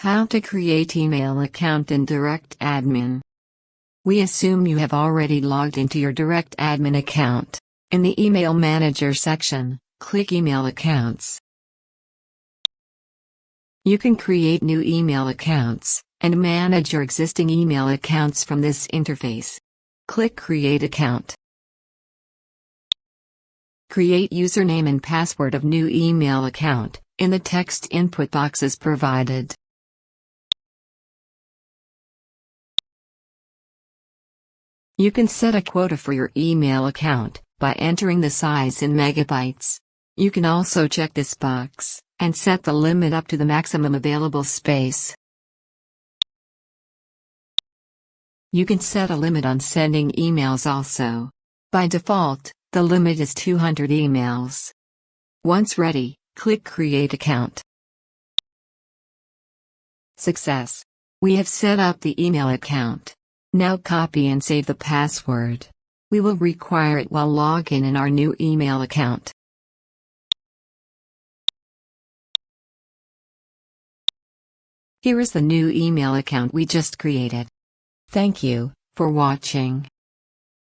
How to create email account in DirectAdmin. We assume you have already logged into your DirectAdmin account. In the Email Manager section, click Email Accounts. You can create new email accounts and manage your existing email accounts from this interface. Click Create Account. Create username and password of new email account in the text input boxes provided. You can set a quota for your email account by entering the size in megabytes. You can also check this box and set the limit up to the maximum available space. You can set a limit on sending emails also. By default, the limit is 200 emails. Once ready, click Create Account. Success! We have set up the email account. Now copy and save the password. We will require it while logging in our new email account. Here is the new email account we just created. Thank you for watching.